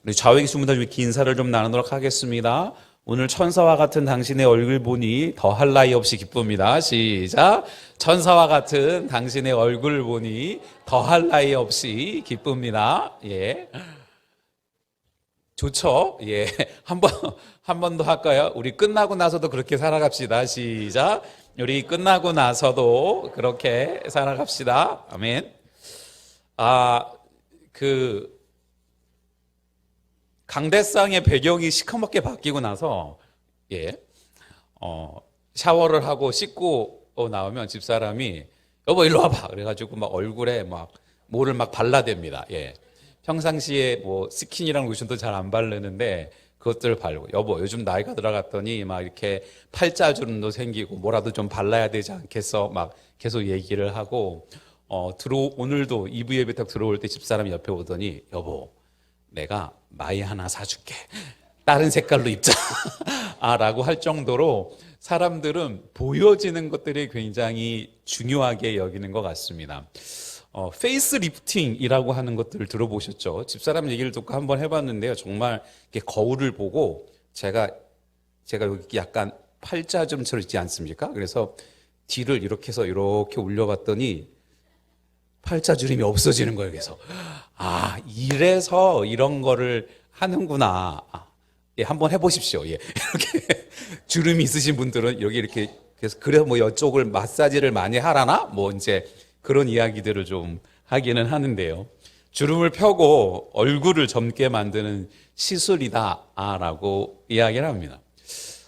우리 좌우에 계신 분들 중에 인사를 좀 나누도록 하겠습니다. 오늘 천사와 같은 당신의 얼굴 보니 더할 나위 없이 기쁩니다. 시작. 천사와 같은 당신의 얼굴 보니 더할 나위 없이 기쁩니다. 예. 좋죠? 예. 한 번 더 할까요? 우리 끝나고 나서도 그렇게 살아갑시다. 시작. 우리 끝나고 나서도 그렇게 살아갑시다. 아멘. 강대상의 배경이 시커멓게 바뀌고 나서, 샤워를 하고 씻고 나오면 집사람이, 여보, 일로 와봐. 그래가지고 막 얼굴에 막 뭐를 막 발라댑니다. 예. 평상시에 뭐 스킨이랑 로션도 잘 안 바르는데 그것들을 바르고, 여보, 요즘 나이가 들어갔더니 막 이렇게 팔자주름도 생기고 뭐라도 좀 발라야 되지 않겠어? 막 계속 얘기를 하고, 오늘도 2부 예배 딱 들어올 때 집사람이 옆에 오더니, 여보, 내가 마이 하나 사줄게. 다른 색깔로 입자. 라고 할 정도로 사람들은 보여지는 것들이 굉장히 중요하게 여기는 것 같습니다. 페이스 리프팅이라고 하는 것들을 들어보셨죠? 집사람 얘기를 듣고 한번 해봤는데요. 정말 이렇게 거울을 보고 제가 여기 약간 팔자점처럼 있지 않습니까? 그래서 뒤를 이렇게 해서 이렇게 올려봤더니 팔자주름이 없어지는 거예요. 그래서 이래서 이런 거를 하는구나. 예, 한번 해보십시오. 예, 이렇게 주름이 있으신 분들은 여기 이렇게 그래서 뭐 이쪽을 마사지를 많이 하라나 뭐 이제 그런 이야기들을 좀 하기는 하는데요. 주름을 펴고 얼굴을 젊게 만드는 시술이다라고 이야기를 합니다.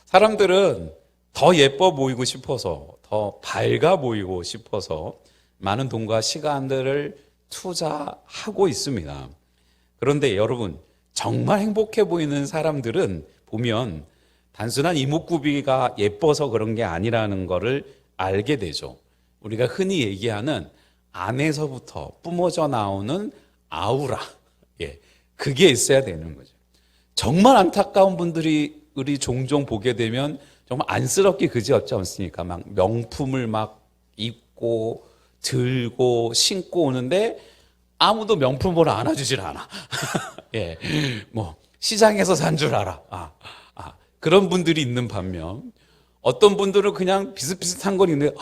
사람들은 더 예뻐 보이고 싶어서, 더 밝아 보이고 싶어서 많은 돈과 시간들을 투자하고 있습니다. 그런데 여러분, 정말 행복해 보이는 사람들은 보면 단순한 이목구비가 예뻐서 그런 게 아니라는 것을 알게 되죠. 우리가 흔히 얘기하는 안에서부터 뿜어져 나오는 아우라, 그게 있어야 되는 거죠. 정말 안타까운 분들이 우리 종종 보게 되면 정말 안쓰럽게 그지없지 않습니까? 막 명품을 막 입고 들고 신고 오는데 아무도 명품으로 안아주질 않아. 뭐 시장에서 산 줄 알아. 그런 분들이 있는 반면 어떤 분들은 그냥 비슷비슷한 건 있는데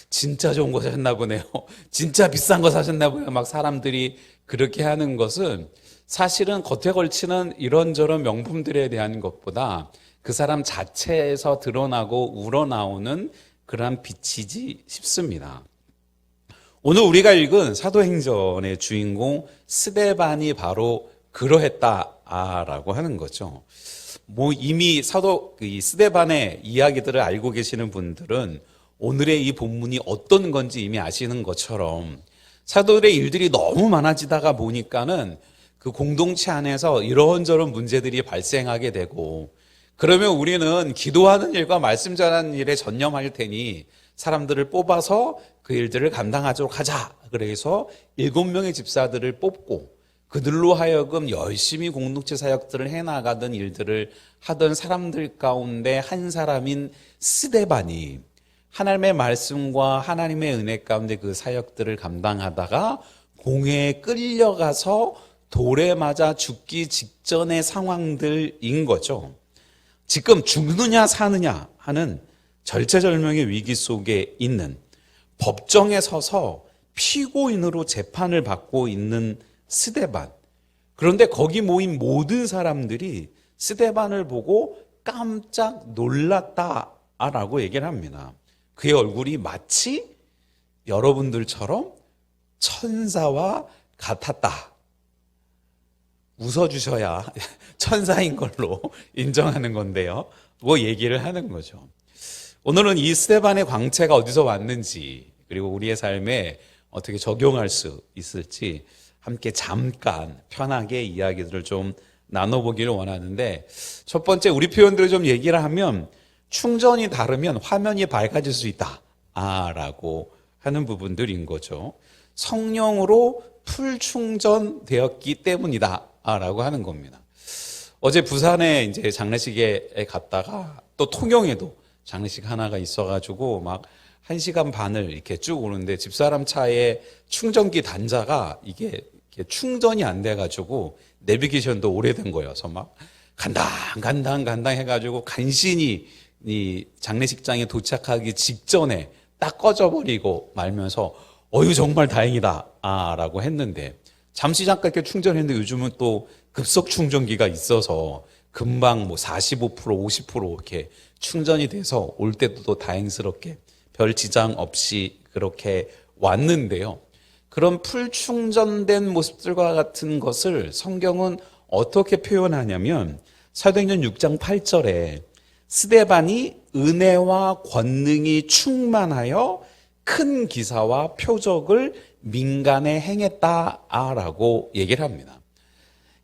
진짜 좋은 거 사셨나 보네요. 진짜 비싼 거 사셨나 보네요. 막 사람들이 그렇게 하는 것은 사실은 겉에 걸치는 이런저런 명품들에 대한 것보다 그 사람 자체에서 드러나고 우러나오는 그러한 빛이지 싶습니다. 오늘 우리가 읽은 사도행전의 주인공 스데반이 바로 그러했다라고 하는 거죠. 뭐 이미 이 스데반의 이야기들을 알고 계시는 분들은 오늘의 이 본문이 어떤 건지 이미 아시는 것처럼 사도들의 일들이 너무 많아지다가 보니까는 그 공동체 안에서 이런저런 문제들이 발생하게 되고, 그러면 우리는 기도하는 일과 말씀 전하는 일에 전념할 테니 사람들을 뽑아서 그 일들을 감당하도록 하자. 그래서 7명의 집사들을 뽑고 그들로 하여금 열심히 공동체 사역들을 해나가던 일들을 하던 사람들 가운데 한 사람인 스데반이 하나님의 말씀과 하나님의 은혜 가운데 그 사역들을 감당하다가 공회에 끌려가서 돌에 맞아 죽기 직전의 상황들인 거죠. 지금 죽느냐 사느냐 하는 절체절명의 위기 속에 있는, 법정에 서서 피고인으로 재판을 받고 있는 스데반. 그런데 거기 모인 모든 사람들이 스데반을 보고 깜짝 놀랐다라고 얘기를 합니다. 그의 얼굴이 마치 여러분들처럼 천사와 같았다. 웃어주셔야 천사인 걸로 인정하는 건데요. 뭐 얘기를 하는 거죠. 오늘은 이 스데반의 광채가 어디서 왔는지, 그리고 우리의 삶에 어떻게 적용할 수 있을지 함께 잠깐 편하게 이야기들을 좀 나눠보기를 원하는데, 첫 번째 우리 표현들을 좀 얘기를 하면 충전이 다르면 화면이 밝아질 수 있다 라고 하는 부분들인 거죠. 성령으로 풀 충전되었기 때문이다 라고 하는 겁니다. 어제 부산에 이제 장례식에 갔다가 또 통영에도 장례식 하나가 있어가지고 막 1시간 반을 이렇게 쭉 오는데 집사람 차에 충전기 단자가 이게 이렇게 충전이 안 돼가지고 내비게이션도 오래된 거여서 막 간당 해가지고 간신히 이 장례식장에 도착하기 직전에 딱 꺼져버리고 말면서 어유 정말 다행이다 라고 했는데 잠시 잠깐 이렇게 충전했는데 요즘은 또 급속 충전기가 있어서 금방 뭐 45% 50% 이렇게 충전이 돼서 올 때도 또 다행스럽게 별 지장 없이 그렇게 왔는데요. 그런 풀충전된 모습들과 같은 것을 성경은 어떻게 표현하냐면 사도행전 6장 8절에 스데반이 은혜와 권능이 충만하여 큰 기사와 표적을 민간에 행했다라고 얘기를 합니다.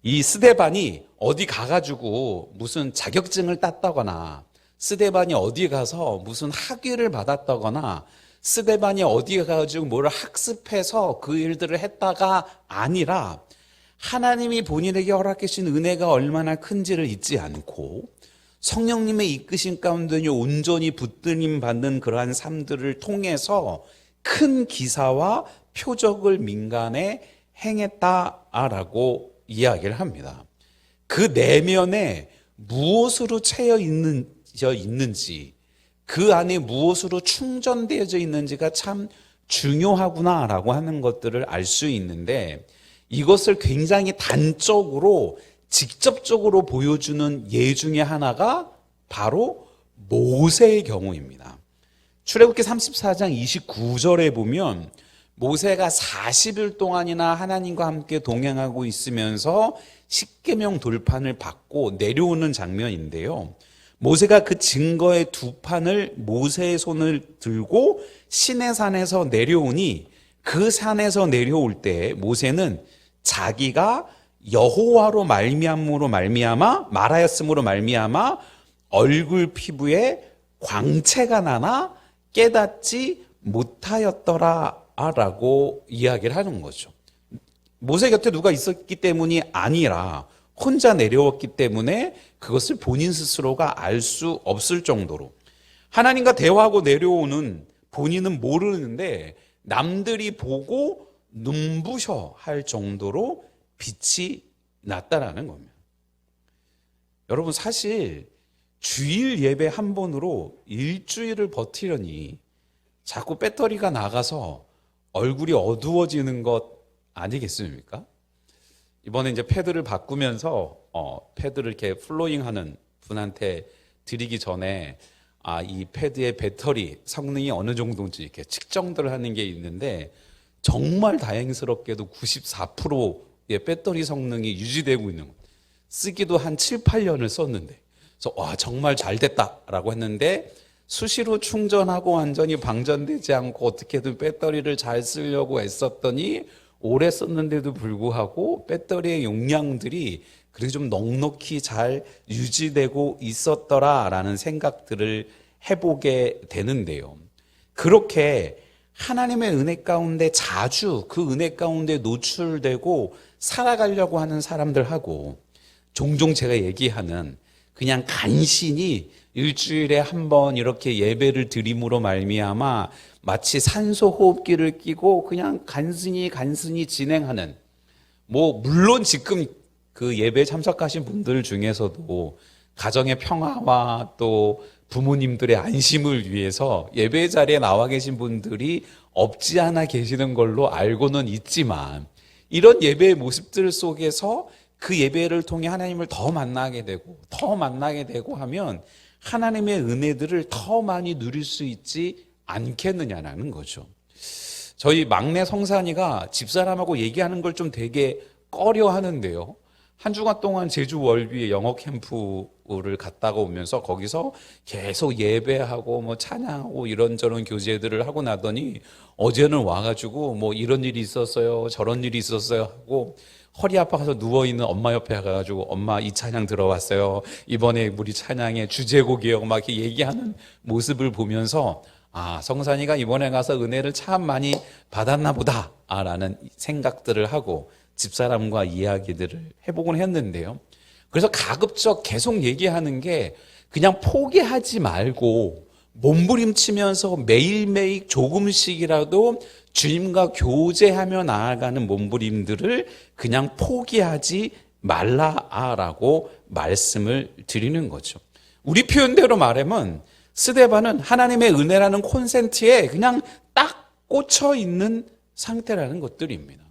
이 스데반이 어디 가가지고 무슨 자격증을 땄다거나 스데반이 어디 가서 무슨 학위를 받았다거나 스데반이 어디 가가지고 뭘 학습해서 그 일들을 했다가 아니라 하나님이 본인에게 허락해 주신 은혜가 얼마나 큰지를 잊지 않고 성령님의 이끄심 가운데 온전히 붙들림 받는 그러한 삶들을 통해서 큰 기사와 표적을 민간에 행했다라고 이야기를 합니다. 그 내면에 무엇으로 채여 있는지 그 안에 무엇으로 충전되어져 있는지가 참 중요하구나라고 하는 것들을 알 수 있는데 이것을 굉장히 단적으로 직접적으로 보여주는 예 중에 하나가 바로 모세의 경우입니다. 출애굽기 34장 29절에 보면 모세가 40일 동안이나 하나님과 함께 동행하고 있으면서 십계명 돌판을 받고 내려오는 장면인데요. 모세가 그 증거의 두 판을 모세의 손을 들고 시내산에서 내려오니 그 산에서 내려올 때 모세는 자기가 여호와로 말하였음으로 말미암아 얼굴 피부에 광채가 나나 깨닫지 못하였더라라고 이야기를 하는 거죠. 모세 곁에 누가 있었기 때문이 아니라 혼자 내려왔기 때문에 그것을 본인 스스로가 알 수 없을 정도로 하나님과 대화하고 내려오는 본인은 모르는데 남들이 보고 눈부셔 할 정도로 빛이 났다라는 겁니다. 여러분 사실 주일 예배 한 번으로 일주일을 버티려니 자꾸 배터리가 나가서 얼굴이 어두워지는 것 아니겠습니까? 이번에 이제 패드를 바꾸면서 패드를 이렇게 플로잉하는 분한테 드리기 전에 이 패드의 배터리 성능이 어느 정도인지 이렇게 측정들을 하는 게 있는데 정말 다행스럽게도 94%의 배터리 성능이 유지되고 있는 것. 쓰기도 한 7, 8년을 썼는데 그래서 와 정말 잘 됐다라고 했는데 수시로 충전하고 완전히 방전되지 않고 어떻게든 배터리를 잘 쓰려고 애썼더니 오래 썼는데도 불구하고 배터리의 용량들이 그렇게 좀 넉넉히 잘 유지되고 있었더라라는 생각들을 해보게 되는데요. 그렇게 하나님의 은혜 가운데 자주 그 은혜 가운데 노출되고 살아가려고 하는 사람들하고 종종 제가 얘기하는 그냥 간신히 일주일에 한 번 이렇게 예배를 드림으로 말미암아 마치 산소 호흡기를 끼고 그냥 간신히 진행하는 물론 지금 그 예배에 참석하신 분들 중에서도 가정의 평화와 또 부모님들의 안심을 위해서 예배 자리에 나와 계신 분들이 없지 않아 계시는 걸로 알고는 있지만 이런 예배의 모습들 속에서 그 예배를 통해 하나님을 더 만나게 되고 하면 하나님의 은혜들을 더 많이 누릴 수 있지 않겠느냐라는 거죠. 저희 막내 성산이가 집사람하고 얘기하는 걸 좀 되게 꺼려 하는데요. 한 주간 동안 제주 월비에 영어 캠프를 갔다가 오면서 거기서 계속 예배하고 찬양하고 이런저런 교제들을 하고 나더니 어제는 와가지고 이런 일이 있었어요, 저런 일이 있었어요 하고 허리 아파서 누워있는 엄마 옆에 가가지고 엄마 이 찬양 들어왔어요. 이번에 우리 찬양의 주제곡이에요. 막 이렇게 얘기하는 모습을 보면서 성산이가 이번에 가서 은혜를 참 많이 받았나 보다 라는 생각들을 하고 집사람과 이야기들을 해보곤 했는데요. 그래서 가급적 계속 얘기하는 게 그냥 포기하지 말고 몸부림치면서 매일매일 조금씩이라도 주님과 교제하며 나아가는 몸부림들을 그냥 포기하지 말라라고 말씀을 드리는 거죠. 우리 표현대로 말하면 스데반은 하나님의 은혜라는 콘센트에 그냥 딱 꽂혀 있는 상태라는 것들입니다.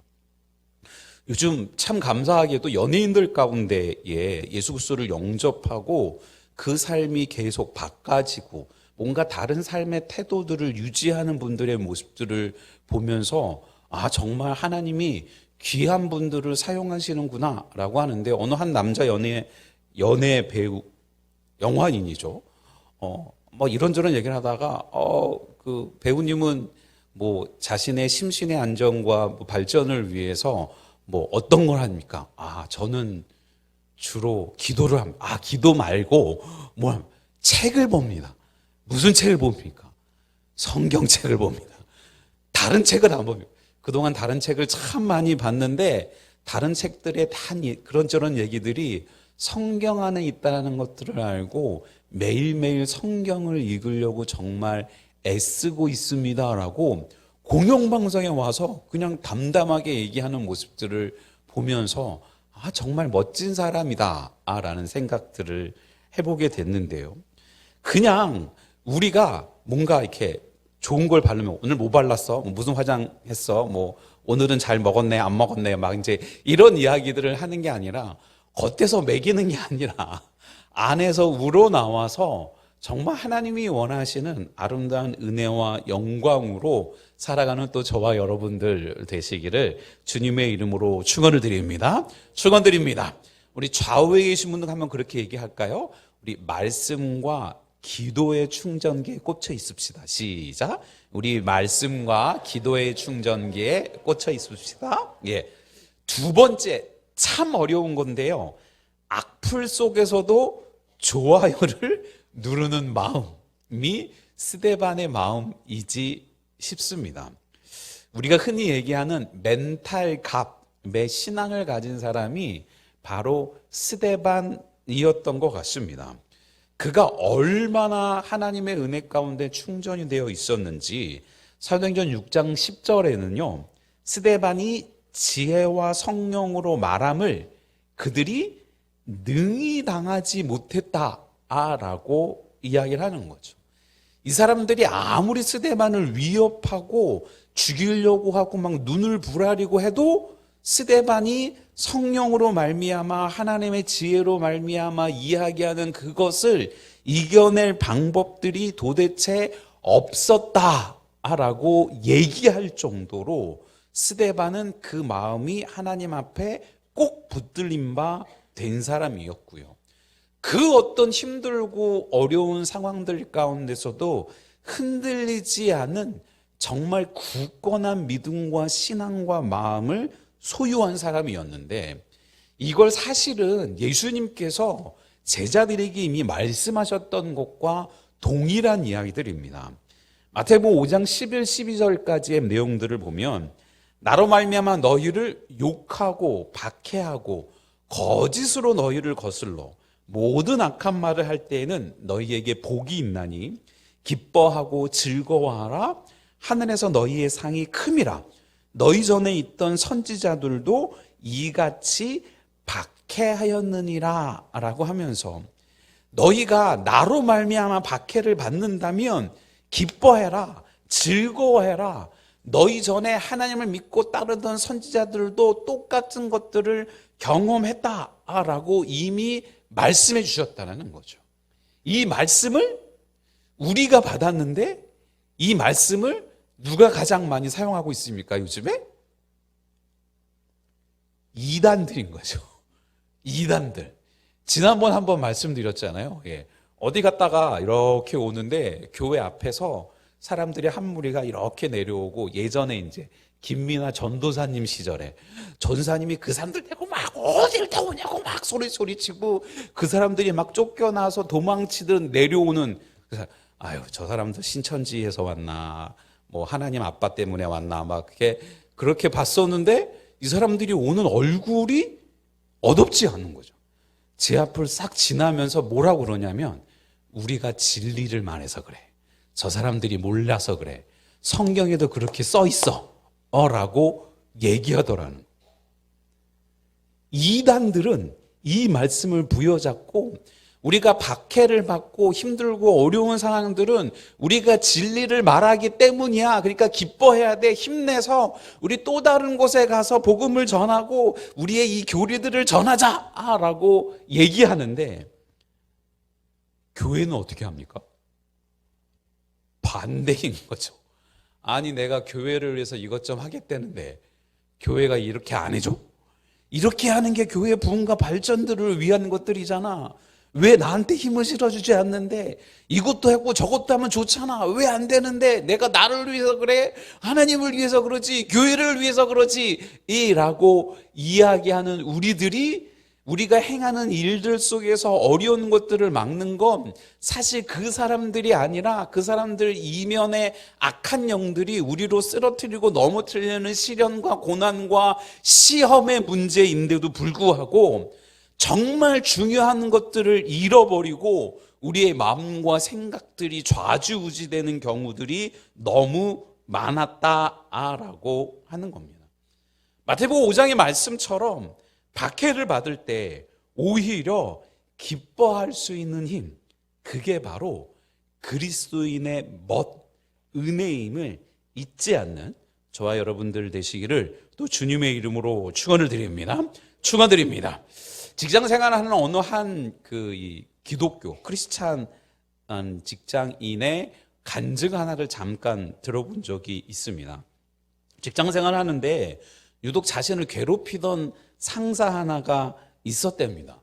요즘 참 감사하게도 연예인들 가운데에 예수 그리스도를 영접하고 그 삶이 계속 바꿔지고 뭔가 다른 삶의 태도들을 유지하는 분들의 모습들을 보면서 정말 하나님이 귀한 분들을 사용하시는구나 라고 하는데, 어느 한 남자 연예 배우, 영화인이죠. 뭐 이런저런 얘기를 하다가 그 배우님은 뭐 자신의 심신의 안정과 뭐 발전을 위해서 뭐 어떤 걸 합니까? 저는 주로 기도를 합니다. 기도 말고 뭐 책을 봅니다. 무슨 책을 봅니까? 성경책을 봅니다. 다른 책을 안 봅니다. 그동안 다른 책을 참 많이 봤는데 다른 책들에 다 그런저런 얘기들이 성경 안에 있다는 것들을 알고 매일매일 성경을 읽으려고 정말 애쓰고 있습니다라고 공영방송에 와서 그냥 담담하게 얘기하는 모습들을 보면서 정말 멋진 사람이다 라는 생각들을 해보게 됐는데요. 그냥 우리가 뭔가 이렇게 좋은 걸 바르면 오늘 뭐 발랐어? 무슨 화장했어? 뭐 오늘은 잘 먹었네? 안 먹었네? 막 이제 이런 이야기들을 하는 게 아니라 겉에서 매기는 게 아니라 안에서 우러나와서 정말 하나님이 원하시는 아름다운 은혜와 영광으로 살아가는 또 저와 여러분들 되시기를 주님의 이름으로 축원을 드립니다. 축원드립니다. 우리 좌우에 계신 분들 한번 그렇게 얘기할까요? 우리 말씀과 기도의 충전기에 꽂혀 있읍시다. 시작. 우리 말씀과 기도의 충전기에 꽂혀 있읍시다. 두 번째, 참 어려운 건데요. 악플 속에서도 좋아요를 누르는 마음이 스데반의 마음이지 싶습니다. 우리가 흔히 얘기하는 멘탈 갑의 신앙을 가진 사람이 바로 스데반이었던 것 같습니다. 그가 얼마나 하나님의 은혜 가운데 충전이 되어 있었는지 사도행전 6장 10절에는요. 스데반이 지혜와 성령으로 말함을 그들이 능히 당하지 못했다라고 이야기를 하는 거죠. 이 사람들이 아무리 스데반을 위협하고 죽이려고 하고 막 눈을 부라리고 해도 스데반이 성령으로 말미암아 하나님의 지혜로 말미암아 이야기하는 그것을 이겨낼 방법들이 도대체 없었다라고 얘기할 정도로 스데반은 그 마음이 하나님 앞에 꼭 붙들린 바 된 사람이었고요. 그 어떤 힘들고 어려운 상황들 가운데서도 흔들리지 않은 정말 굳건한 믿음과 신앙과 마음을 소유한 사람이었는데, 이걸 사실은 예수님께서 제자들에게 이미 말씀하셨던 것과 동일한 이야기들입니다. 마태복음 5장 11, 12절까지의 내용들을 보면 나로 말미암아 너희를 욕하고 박해하고 거짓으로 너희를 거슬러 모든 악한 말을 할 때에는 너희에게 복이 있나니 기뻐하고 즐거워하라. 하늘에서 너희의 상이 큼이라. 너희 전에 있던 선지자들도 이같이 박해하였느니라 라고 하면서 너희가 나로 말미암아 박해를 받는다면 기뻐해라, 즐거워해라. 너희 전에 하나님을 믿고 따르던 선지자들도 똑같은 것들을 경험했다라고 이미 말씀해 주셨다는 거죠. 이 말씀을 우리가 받았는데 이 말씀을 누가 가장 많이 사용하고 있습니까, 요즘에? 이단들인 거죠. 이단들. 지난번 한번 말씀드렸잖아요. 어디 갔다가 이렇게 오는데 교회 앞에서 사람들이 한 무리가 이렇게 내려오고, 예전에 이제 김민아 전도사님 시절에 전사님이 그 사람들 데리고 막 어디를 다 오냐고 막 소리치고 그 사람들이 막 쫓겨나서 도망치듯 내려오는, 저 사람들 신천지에서 왔나, 뭐 하나님 아빠 때문에 왔나, 막 그렇게 봤었는데 이 사람들이 오는 얼굴이 어둡지 않은 거죠. 제 앞을 싹 지나면서 뭐라고 그러냐면, 우리가 진리를 말해서 그래. 저 사람들이 몰라서 그래. 성경에도 그렇게 써 있어. 라고 얘기하더라는. 이단들은 이 말씀을 부여잡고 우리가 박해를 받고 힘들고 어려운 상황들은 우리가 진리를 말하기 때문이야. 그러니까 기뻐해야 돼. 힘내서 우리 또 다른 곳에 가서 복음을 전하고 우리의 이 교리들을 전하자라고 얘기하는데, 교회는 어떻게 합니까? 반대인 거죠. 아니, 내가 교회를 위해서 이것 좀 하겠다는데 교회가 이렇게 안 해줘? 이렇게 하는 게 교회 부흥과 발전들을 위한 것들이잖아. 왜 나한테 힘을 실어주지 않는데? 이것도 했고 저것도 하면 좋잖아. 왜 안 되는데? 내가 나를 위해서 그래? 하나님을 위해서 그러지? 교회를 위해서 그러지? 라고 이야기하는 우리들이, 우리가 행하는 일들 속에서 어려운 것들을 막는 건 사실 그 사람들이 아니라 그 사람들 이면의 악한 영들이 우리로 쓰러뜨리고 넘어뜨리는 시련과 고난과 시험의 문제인데도 불구하고 정말 중요한 것들을 잃어버리고 우리의 마음과 생각들이 좌지우지되는 경우들이 너무 많았다라고 하는 겁니다. 마태복음 5장의 말씀처럼 박해를 받을 때 오히려 기뻐할 수 있는 힘, 그게 바로 그리스도인의 은혜임을 잊지 않는 저와 여러분들 되시기를 또 주님의 이름으로 축원을 드립니다. 축원드립니다. 직장 생활하는 어느 한 기독교 크리스찬 직장인의 간증 하나를 잠깐 들어본 적이 있습니다. 직장 생활하는데 유독 자신을 괴롭히던 상사 하나가 있었답니다.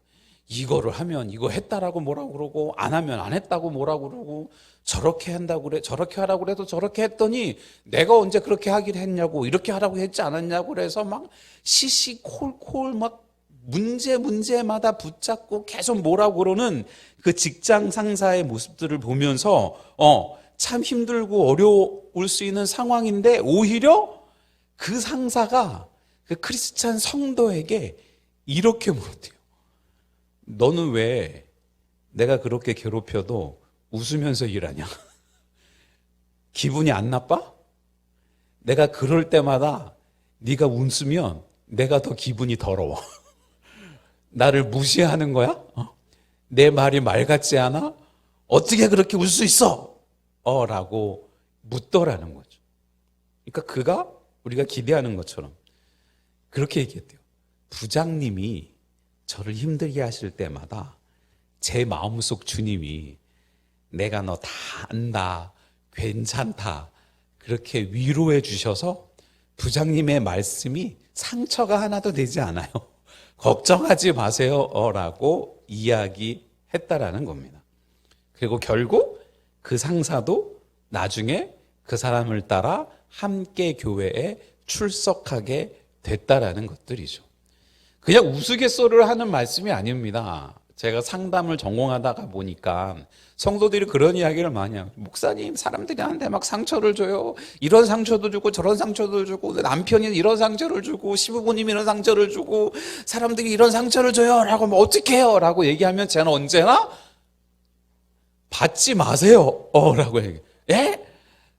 이거를 하면 이거 했다라고 뭐라고 그러고, 안 하면 안 했다고 뭐라고 그러고, 저렇게 한다고 그래, 저렇게 하라고 그래도 저렇게 했더니 내가 언제 그렇게 하기로 했냐고, 이렇게 하라고 했지 않았냐고 그래서 막 시시콜콜 막 문제마다 붙잡고 계속 뭐라고 그러는 그 직장 상사의 모습들을 보면서 참 힘들고 어려울 수 있는 상황인데, 오히려 그 상사가 그 크리스찬 성도에게 이렇게 물었대요. 너는 왜 내가 그렇게 괴롭혀도 웃으면서 일하냐? 기분이 안 나빠? 내가 그럴 때마다 네가 웃으면 내가 더 기분이 더러워. 나를 무시하는 거야? 내 말이 말 같지 않아? 어떻게 그렇게 웃을 수 있어? 라고 묻더라는 거죠. 그러니까 그가 우리가 기대하는 것처럼 그렇게 얘기했대요. 부장님이 저를 힘들게 하실 때마다 제 마음속 주님이 내가 너 다 안다, 괜찮다, 그렇게 위로해 주셔서 부장님의 말씀이 상처가 하나도 되지 않아요. 걱정하지 마세요 라고 이야기했다라는 겁니다. 그리고 결국 그 상사도 나중에 그 사람을 따라 함께 교회에 출석하게 됐다라는 것들이죠. 그냥 우스갯소리를 하는 말씀이 아닙니다. 제가 상담을 전공하다가 보니까 성도들이 그런 이야기를 많이 해요. 목사님, 사람들이 나한테 막 상처를 줘요. 이런 상처도 주고 저런 상처도 주고, 남편이 이런 상처를 주고, 시부모님이 이런 상처를 주고, 사람들이 이런 상처를 줘요 라고 하면 어떡해요? 라고 얘기하면 저는 언제나 받지 마세요 라고 얘기해요. 예?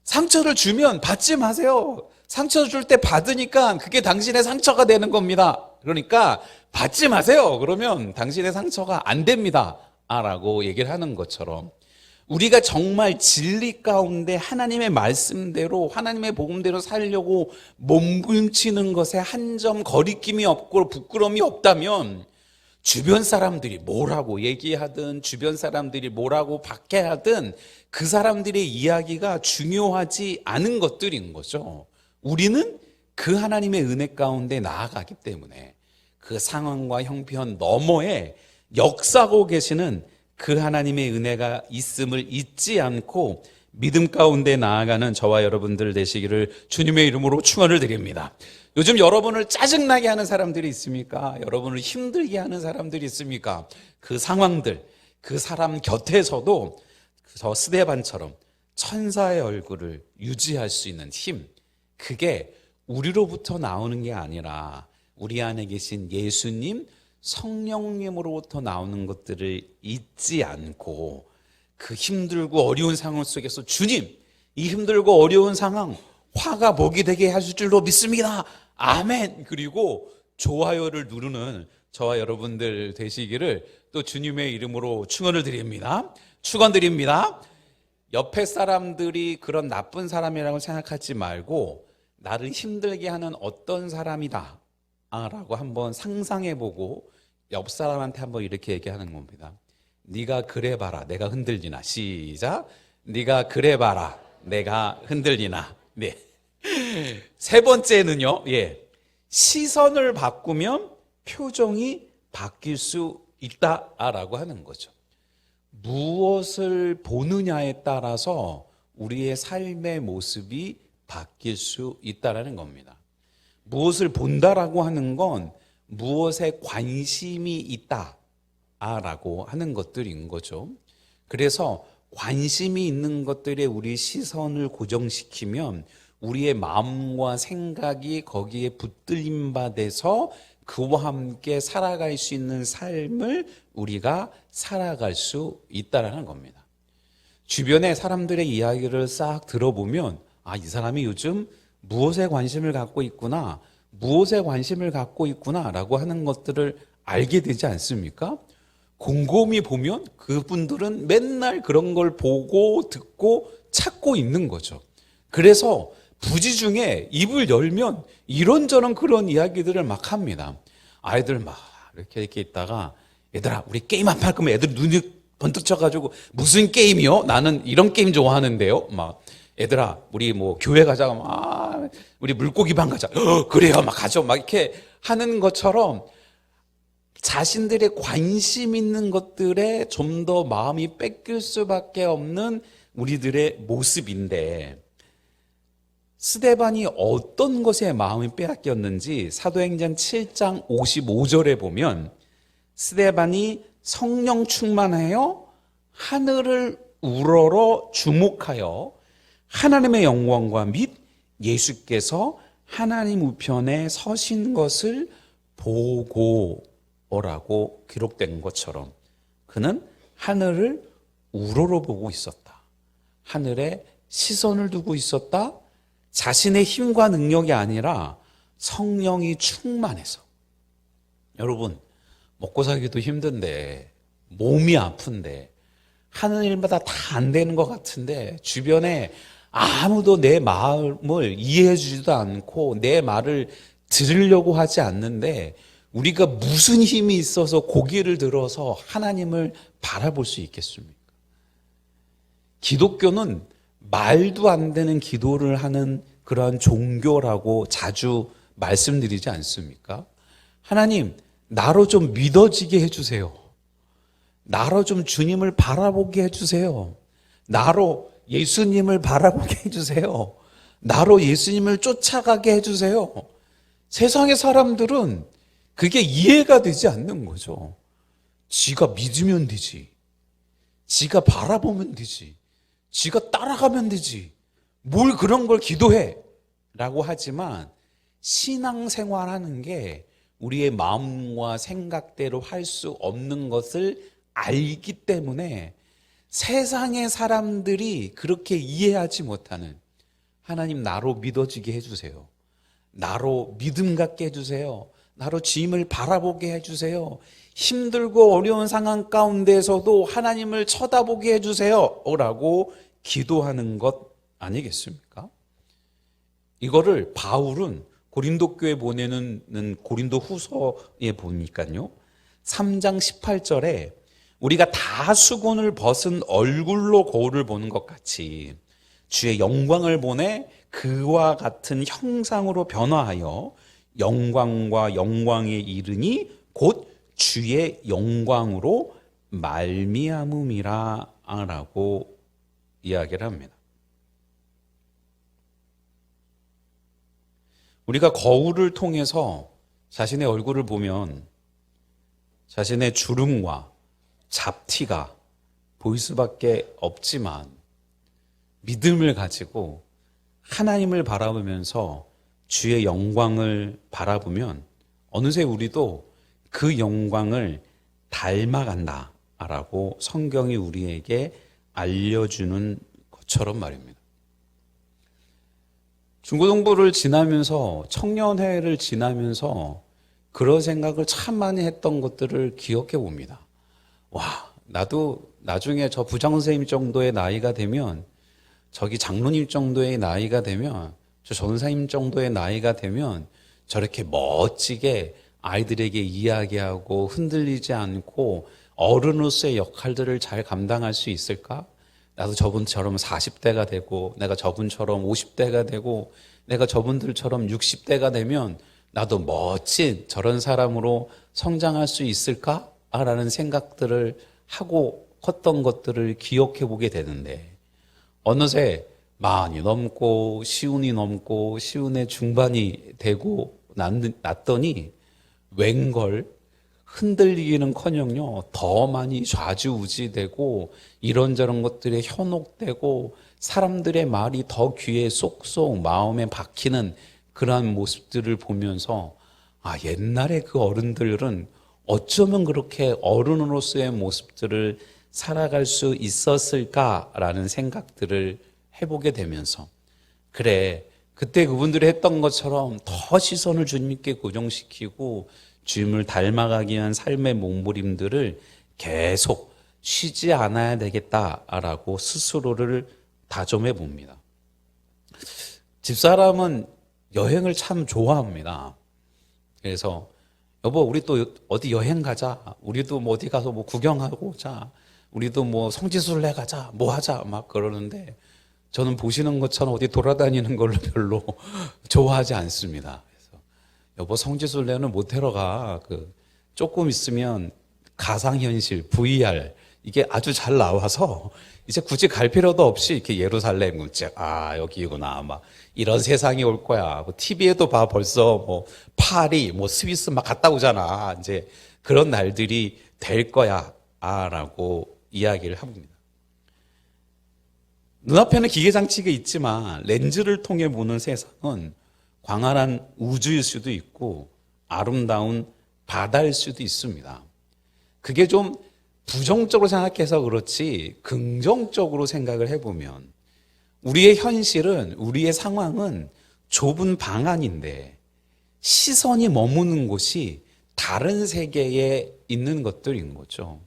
상처를 주면 받지 마세요. 상처 줄 때 받으니까 그게 당신의 상처가 되는 겁니다. 그러니까 받지 마세요. 그러면 당신의 상처가 안 됩니다 라고 얘기를 하는 것처럼, 우리가 정말 진리 가운데 하나님의 말씀대로 하나님의 복음대로 살려고 몸부림치는 것에 한 점 거리낌이 없고 부끄러움이 없다면, 주변 사람들이 뭐라고 얘기하든 주변 사람들이 뭐라고 박해하든 그 사람들의 이야기가 중요하지 않은 것들인 거죠. 우리는 그 하나님의 은혜 가운데 나아가기 때문에 그 상황과 형편 너머에 역사하고 계시는 그 하나님의 은혜가 있음을 잊지 않고 믿음 가운데 나아가는 저와 여러분들 되시기를 주님의 이름으로 축원을 드립니다. 요즘 여러분을 짜증나게 하는 사람들이 있습니까? 여러분을 힘들게 하는 사람들이 있습니까? 그 상황들, 그 사람 곁에서도 저 스데반처럼 천사의 얼굴을 유지할 수 있는 힘, 그게 우리로부터 나오는 게 아니라 우리 안에 계신 예수님, 성령님으로부터 나오는 것들을 잊지 않고 그 힘들고 어려운 상황 속에서 주님, 이 힘들고 어려운 상황 화가 복이 되게 하실 줄로 믿습니다. 아멘. 그리고 좋아요를 누르는 저와 여러분들 되시기를 또 주님의 이름으로 축원을 드립니다. 축원드립니다. 옆에 사람들이 그런 나쁜 사람이라고 생각하지 말고 나를 힘들게 하는 어떤 사람이다 라고 한번 상상해보고 옆 사람한테 한번 이렇게 얘기하는 겁니다. 네가 그래봐라 내가 흔들리나. 시작. 네가 그래봐라 내가 흔들리나. 네. 세 번째는요, 시선을 바꾸면 표정이 바뀔 수 있다라고 하는 거죠. 무엇을 보느냐에 따라서 우리의 삶의 모습이 바뀔 수 있다라는 겁니다. 무엇을 본다라고 하는 건 무엇에 관심이 있다라고 하는 것들인 거죠. 그래서 관심이 있는 것들에 우리 시선을 고정시키면 우리의 마음과 생각이 거기에 붙들림 바 돼서 그와 함께 살아갈 수 있는 삶을 우리가 살아갈 수 있다는 겁니다. 주변의 사람들의 이야기를 싹 들어보면 이 사람이 요즘 무엇에 관심을 갖고 있구나, 무엇에 관심을 갖고 있구나 라고 하는 것들을 알게 되지 않습니까? 곰곰이 보면 그분들은 맨날 그런 걸 보고 듣고 찾고 있는 거죠. 그래서 부지중에 입을 열면 이런저런 그런 이야기들을 막 합니다. 아이들 막 이렇게 있다가 얘들아 우리 게임 안 할 거면 애들 눈이 번뜩 쳐가지고 무슨 게임이요? 나는 이런 게임 좋아하는데요. 막 얘들아 우리 뭐 교회 가자가 막 우리 물고기방 가자. 그래요 막 가죠. 막 이렇게 하는 것처럼 자신들의 관심 있는 것들에 좀 더 마음이 뺏길 수밖에 없는 우리들의 모습인데 스데반이 어떤 것에 마음이 빼앗겼는지 사도행전 7장 55절에 보면 스데반이 성령 충만하여 하늘을 우러러 주목하여 하나님의 영광과 및 예수께서 하나님 우편에 서신 것을 보고라고 기록된 것처럼 그는 하늘을 우러러 보고 있었다. 하늘에 시선을 두고 있었다. 자신의 힘과 능력이 아니라 성령이 충만해서. 여러분 먹고 살기도 힘든데 몸이 아픈데 하는 일마다 다 안 되는 것 같은데 주변에 아무도 내 마음을 이해해 주지도 않고 내 말을 들으려고 하지 않는데 우리가 무슨 힘이 있어서 고개를 들어서 하나님을 바라볼 수 있겠습니까? 기독교는 말도 안 되는 기도를 하는 그러한 종교라고 자주 말씀드리지 않습니까? 하나님, 나로 좀 믿어지게 해주세요. 나로 좀 주님을 바라보게 해주세요. 나로 예수님을 바라보게 해주세요. 나로 예수님을 쫓아가게 해주세요. 세상의 사람들은 그게 이해가 되지 않는 거죠. 지가 믿으면 되지. 지가 바라보면 되지. 지가 따라가면 되지. 뭘 그런 걸 기도해? 라고 하지만 신앙생활하는 게 우리의 마음과 생각대로 할 수 없는 것을 알기 때문에 세상의 사람들이 그렇게 이해하지 못하는 하나님 나로 믿어지게 해주세요. 나로 믿음 갖게 해주세요. 나로 주님을 바라보게 해주세요. 힘들고 어려운 상황 가운데서도 하나님을 쳐다보게 해주세요 라고 기도하는 것 아니겠습니까? 이거를 바울은 고린도 교회 보내는 고린도 후서에 보니까요 3장 18절에 우리가 다 수건을 벗은 얼굴로 거울을 보는 것 같이 주의 영광을 보내 그와 같은 형상으로 변화하여 영광과 영광에 이르니 곧 주의 영광으로 말미암음이라 라고 이야기를 합니다. 우리가 거울을 통해서 자신의 얼굴을 보면 자신의 주름과 잡티가 보일 수밖에 없지만 믿음을 가지고 하나님을 바라보면서 주의 영광을 바라보면 어느새 우리도 그 영광을 닮아간다라고 성경이 우리에게 알려주는 것처럼 말입니다. 중고등부를 지나면서 청년회를 지나면서 그런 생각을 참 많이 했던 것들을 기억해 봅니다. 와, 나도 나중에 저 부장 선생님 정도의 나이가 되면, 저기 장로님 정도의 나이가 되면, 저 전사님 정도의 나이가 되면 저렇게 멋지게 아이들에게 이야기하고 흔들리지 않고 어른으로서의 역할들을 잘 감당할 수 있을까? 나도 저분처럼 40대가 되고, 내가 저분처럼 50대가 되고, 내가 저분들처럼 60대가 되면 나도 멋진 저런 사람으로 성장할 수 있을까? 라는 생각들을 하고 컸던 것들을 기억해 보게 되는데, 어느새 만이 넘고 시운이 넘고 시운의 중반이 되고 났더니 웬걸 흔들리기는커녕요 더 많이 좌지우지되고 이런저런 것들에 현혹되고 사람들의 말이 더 귀에 쏙쏙 마음에 박히는 그러한 모습들을 보면서, 아, 옛날에 그 어른들은 어쩌면 그렇게 어른으로서의 모습들을 살아갈 수 있었을까라는 생각들을 해보게 되면서, 그래, 그때 그분들이 했던 것처럼 더 시선을 주님께 고정시키고 주님을 닮아가기 위한 삶의 몸부림들을 계속 쉬지 않아야 되겠다라고 스스로를 다짐해 봅니다. 집사람은 여행을 참 좋아합니다. 그래서 여보, 우리 또 어디 여행 가자. 우리도 뭐 어디 가서 뭐 구경하고 오자. 우리도 뭐 성지순례 가자. 뭐 하자. 막 그러는데 저는 보시는 것처럼 어디 돌아다니는 걸로 별로 좋아하지 않습니다. 그래서 여보, 성지순례는 모텔로 가. 조금 있으면 가상현실, VR 이게 아주 잘 나와서 이제 굳이 갈 필요도 없이 이렇게 예루살렘 문자, 아, 여기구나, 막 이런 세상이 올 거야. 뭐 TV에도 봐, 벌써 뭐 파리, 뭐 스위스 막 갔다 오잖아. 이제 그런 날들이 될 거야, 라고 이야기를 합니다. 눈앞에는 기계장치가 있지만 렌즈를 통해 보는 세상은 광활한 우주일 수도 있고 아름다운 바다일 수도 있습니다. 그게 좀 부정적으로 생각해서 그렇지 긍정적으로 생각을 해보면 우리의 현실은, 우리의 상황은 좁은 방 안인데 시선이 머무는 곳이 다른 세계에 있는 것들인 거죠.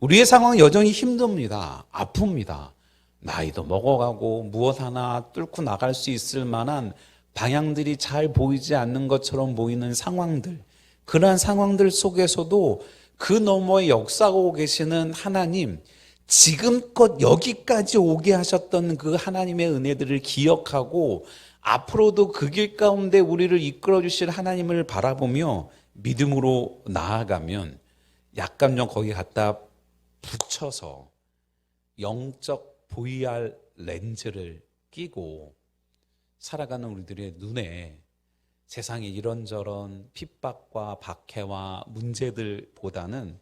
우리의 상황은 여전히 힘듭니다. 아픕니다. 나이도 먹어가고 무엇 하나 뚫고 나갈 수 있을 만한 방향들이 잘 보이지 않는 것처럼 보이는 상황들, 그러한 상황들 속에서도 그 너머에 역사하고 계시는 하나님, 지금껏 여기까지 오게 하셨던 그 하나님의 은혜들을 기억하고 앞으로도 그 길 가운데 우리를 이끌어 주실 하나님을 바라보며 믿음으로 나아가면 약간 좀 거기 갖다 붙여서 영적 VR 렌즈를 끼고 살아가는 우리들의 눈에 세상의 이런저런 핍박과 박해와 문제들보다는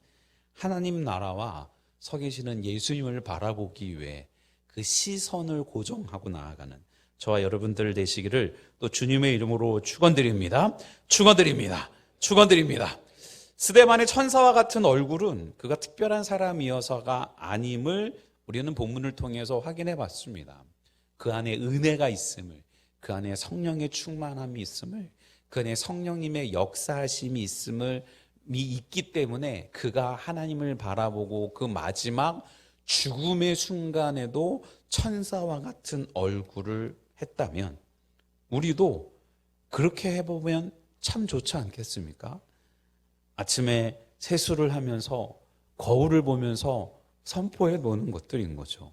하나님 나라와 서 계시는 예수님을 바라보기 위해 그 시선을 고정하고 나아가는 저와 여러분들 되시기를 또 주님의 이름으로 축원드립니다. 축원드립니다. 축원드립니다. 스데반의 천사와 같은 얼굴은 그가 특별한 사람이어서가 아님을 우리는 본문을 통해서 확인해 봤습니다. 그 안에 은혜가 있음을, 그 안에 성령의 충만함이 있음을, 그 안에 성령님의 역사하심이 있음을 있기 때문에 그가 하나님을 바라보고 그 마지막 죽음의 순간에도 천사와 같은 얼굴을 했다면 우리도 그렇게 해보면 참 좋지 않겠습니까? 아침에 세수를 하면서 거울을 보면서 선포해 놓는 것들인 거죠.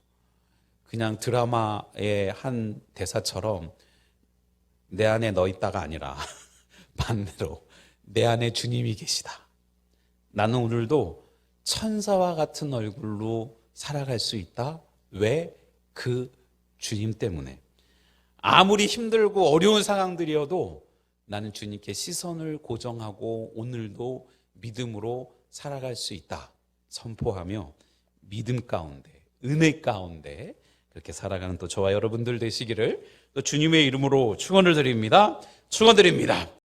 그냥 드라마의 한 대사처럼 내 안에 너 있다가 아니라 반대로 내 안에 주님이 계시다. 나는 오늘도 천사와 같은 얼굴로 살아갈 수 있다. 왜? 그 주님 때문에. 아무리 힘들고 어려운 상황들이어도 나는 주님께 시선을 고정하고 오늘도 믿음으로 살아갈 수 있다. 선포하며 믿음 가운데, 은혜 가운데 그렇게 살아가는 또 저와 여러분들 되시기를 또 주님의 이름으로 축원을 드립니다. 축원드립니다.